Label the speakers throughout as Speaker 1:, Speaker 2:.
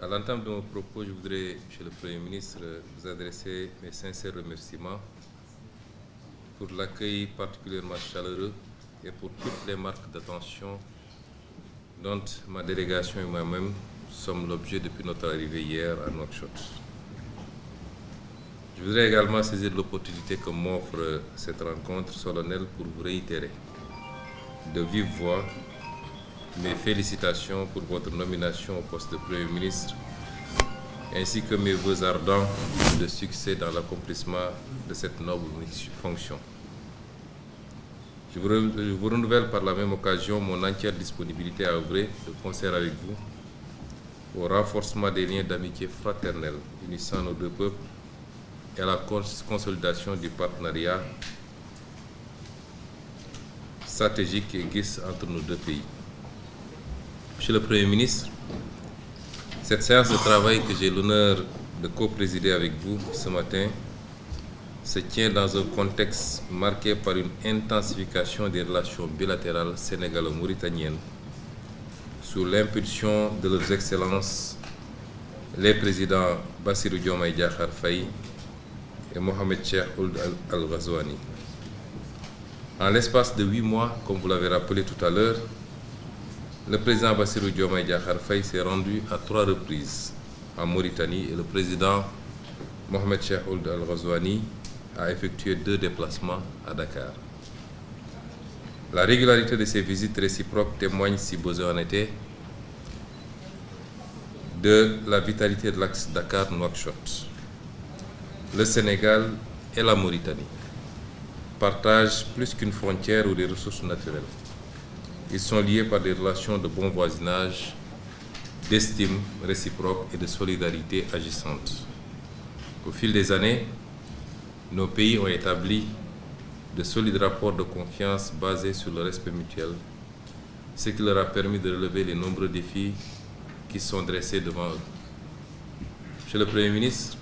Speaker 1: À l'entame de mon propos, je voudrais, Monsieur le Premier ministre, vous adresser mes sincères remerciements pour l'accueil particulièrement chaleureux et pour toutes les marques d'attention dont ma délégation et moi-même sommes l'objet depuis notre arrivée hier à Nouakchott. Je voudrais également saisir l'opportunité que m'offre cette rencontre solennelle pour vous réitérer de vive voix mes félicitations pour votre nomination au poste de Premier ministre ainsi que mes vœux ardents de succès dans l'accomplissement de cette noble fonction. Je vous renouvelle par la même occasion mon entière disponibilité à œuvrer de concert avec vous au renforcement des liens d'amitié fraternelle unissant nos deux peuples et à la consolidation du partenariat stratégique et existe entre nos deux pays. Monsieur le Premier ministre, cette séance de travail que j'ai l'honneur de co-présider avec vous ce matin se tient dans un contexte marqué par une intensification des relations bilatérales sénégalo-mauritaniennes sous l'impulsion de leurs excellences les présidents Bassirou Diomaye Diakhar Faye et Mohamed Cheikh Ould Al Ghazouani. En l'espace de 8 mois, comme vous l'avez rappelé tout à l'heure, le président Bassirou Diomaye Diakhar Faye s'est rendu à 3 reprises en Mauritanie et le président Mohamed Cheikh Ould Al Ghazouani a effectué 2 déplacements à Dakar. La régularité de ces visites réciproques témoigne, si besoin en était, de la vitalité de l'axe Dakar-Nouakchott. Le Sénégal et la Mauritanie partagent plus qu'une frontière ou des ressources naturelles. Ils sont liés par des relations de bon voisinage, d'estime réciproque et de solidarité agissante. Au fil des années, nos pays ont établi de solides rapports de confiance basés sur le respect mutuel, ce qui leur a permis de relever les nombreux défis qui sont dressés devant eux. Monsieur le Premier ministre,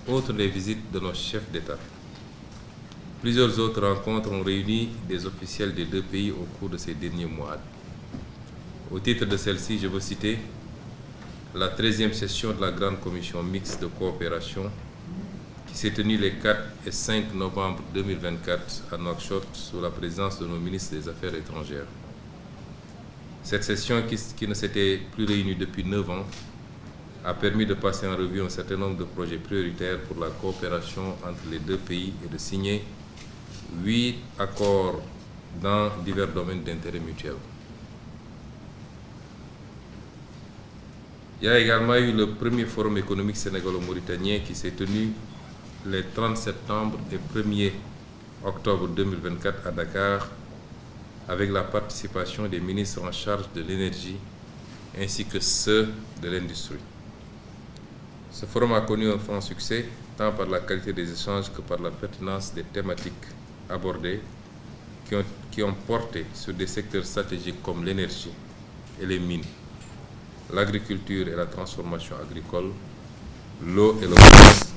Speaker 1: outre les visites de nos chefs d'État, plusieurs autres rencontres ont réuni des officiels des deux pays au cours de ces derniers mois. Au titre de celle-ci, je veux citer la 13e session de la Grande Commission mixte de coopération qui s'est tenue les 4 et 5 novembre 2024 à Nouakchott sous la présidence de nos ministres des Affaires étrangères. Cette session, qui ne s'était plus réunie depuis 9 ans, a permis de passer en revue un certain nombre de projets prioritaires pour la coopération entre les deux pays et de signer 8 accords dans divers domaines d'intérêt mutuel. Il y a également eu le premier forum économique sénégalo-mauritanien qui s'est tenu les 30 septembre et 1er octobre 2024 à Dakar avec la participation des ministres en charge de l'énergie ainsi que ceux de l'industrie. Ce forum a connu un franc succès tant par la qualité des échanges que par la pertinence des thématiques abordées qui ont porté sur des secteurs stratégiques comme l'énergie et les mines, l'agriculture et la transformation agricole, l'eau et le commerce.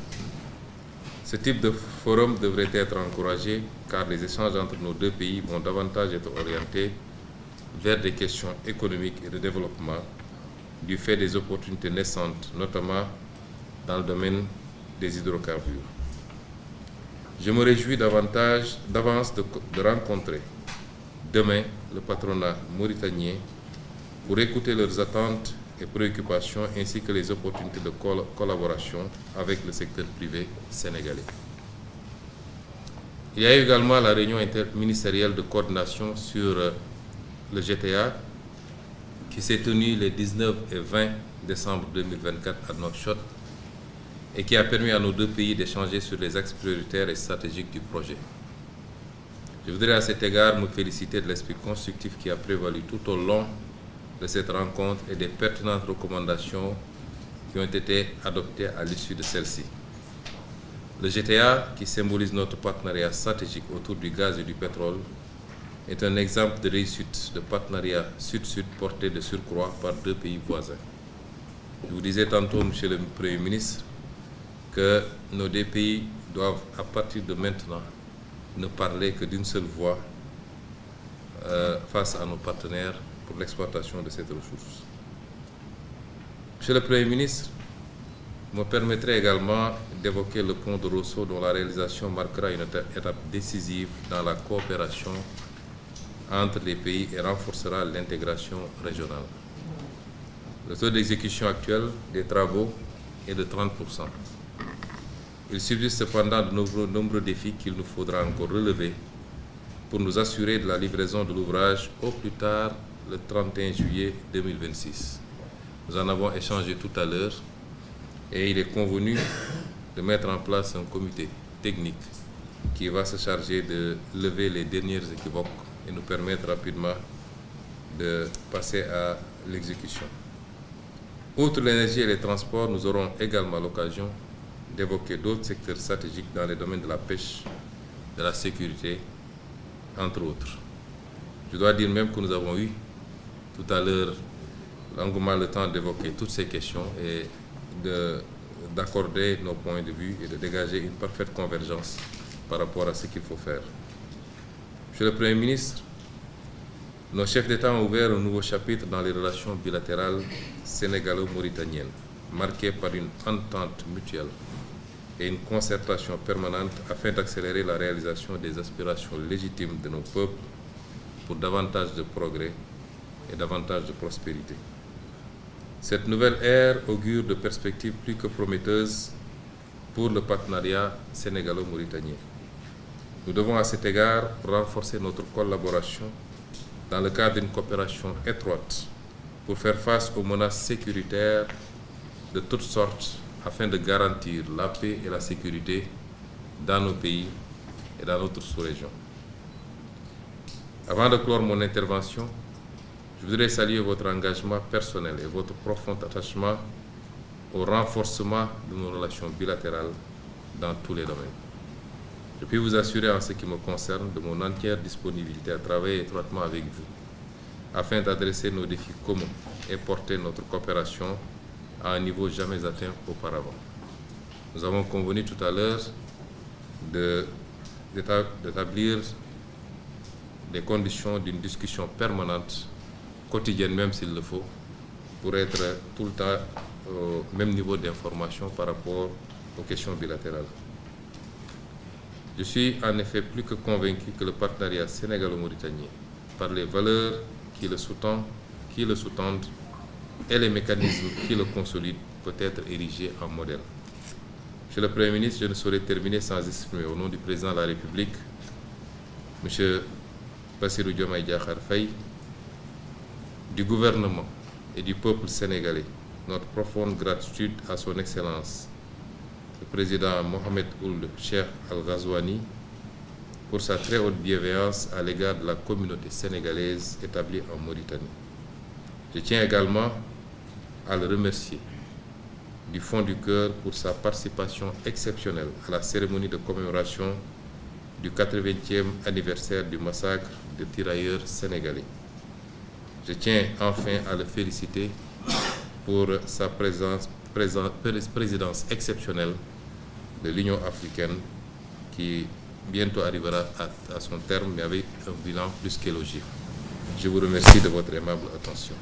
Speaker 1: Ce type de forum devrait être encouragé car les échanges entre nos deux pays vont davantage être orientés vers des questions économiques et de développement du fait des opportunités naissantes, notamment dans le domaine des hydrocarbures. Je me réjouis d'avance de rencontrer demain le patronat mauritanien pour écouter leurs attentes et préoccupations ainsi que les opportunités de collaboration avec le secteur privé sénégalais. Il y a eu également la réunion interministérielle de coordination sur le GTA qui s'est tenue les 19 et 20 décembre 2024 à Nouakchott et qui a permis à nos deux pays d'échanger sur les axes prioritaires et stratégiques du projet. Je voudrais à cet égard me féliciter de l'esprit constructif qui a prévalu tout au long de cette rencontre et des pertinentes recommandations qui ont été adoptées à l'issue de celle-ci. Le GTA, qui symbolise notre partenariat stratégique autour du gaz et du pétrole, est un exemple de réussite de partenariat sud-sud porté de surcroît par deux pays voisins. Je vous disais tantôt, Monsieur le Premier ministre, que nos deux pays doivent, à partir de maintenant, ne parler que d'une seule voix face à nos partenaires pour l'exploitation de cette ressource. Monsieur le Premier ministre, me permettrez également d'évoquer le pont de Rosso dont la réalisation marquera une étape décisive dans la coopération entre les pays et renforcera l'intégration régionale. Le taux d'exécution actuel des travaux est de 30%. Il subsiste cependant de nombreux défis qu'il nous faudra encore relever pour nous assurer de la livraison de l'ouvrage au plus tard le 31 juillet 2026. Nous en avons échangé tout à l'heure et il est convenu de mettre en place un comité technique qui va se charger de lever les dernières équivoques et nous permettre rapidement de passer à l'exécution. Outre l'énergie et les transports, nous aurons également l'occasion d'évoquer d'autres secteurs stratégiques dans les domaines de la pêche, de la sécurité, entre autres. Je dois dire même que nous avons eu tout à l'heure longuement le temps d'évoquer toutes ces questions et d'accorder nos points de vue et de dégager une parfaite convergence par rapport à ce qu'il faut faire. Monsieur le Premier ministre, nos chefs d'État ont ouvert un nouveau chapitre dans les relations bilatérales sénégalo-mauritaniennes, marquées par une entente mutuelle et une concertation permanente afin d'accélérer la réalisation des aspirations légitimes de nos peuples pour davantage de progrès et davantage de prospérité. Cette nouvelle ère augure de perspectives plus que prometteuses pour le partenariat sénégalo-mauritanien. Nous devons à cet égard renforcer notre collaboration dans le cadre d'une coopération étroite pour faire face aux menaces sécuritaires de toutes sortes afin de garantir la paix et la sécurité dans nos pays et dans notre sous-région. Avant de clore mon intervention, je voudrais saluer votre engagement personnel et votre profond attachement au renforcement de nos relations bilatérales dans tous les domaines. Je puis vous assurer en ce qui me concerne de mon entière disponibilité à travailler étroitement avec vous afin d'adresser nos défis communs et porter notre coopération à un niveau jamais atteint auparavant. Nous avons convenu tout à l'heure d'établir les conditions d'une discussion permanente, quotidienne même s'il le faut, pour être tout le temps au même niveau d'information par rapport aux questions bilatérales. Je suis en effet plus que convaincu que le partenariat sénégalo-mauritanien, par les valeurs qui le sous-tendent et les mécanismes qui le consolident, peut être érigé en modèle. Monsieur le Premier ministre, je ne saurais terminer sans exprimer au nom du Président de la République, M. Bassirou Diomaye Diakhar Faye, du gouvernement et du peuple sénégalais, notre profonde gratitude à son Excellence, le Président Mohamed Ould Cheikh Al Ghazouani, pour sa très haute bienveillance à l'égard de la communauté sénégalaise établie en Mauritanie. Je tiens également à le remercier du fond du cœur pour sa participation exceptionnelle à la cérémonie de commémoration du 80e anniversaire du massacre de tirailleurs sénégalais. Je tiens enfin à le féliciter pour sa présidence exceptionnelle de l'Union africaine qui bientôt arrivera à son terme, mais avec un bilan plus qu'élogieux. Je vous remercie de votre aimable attention.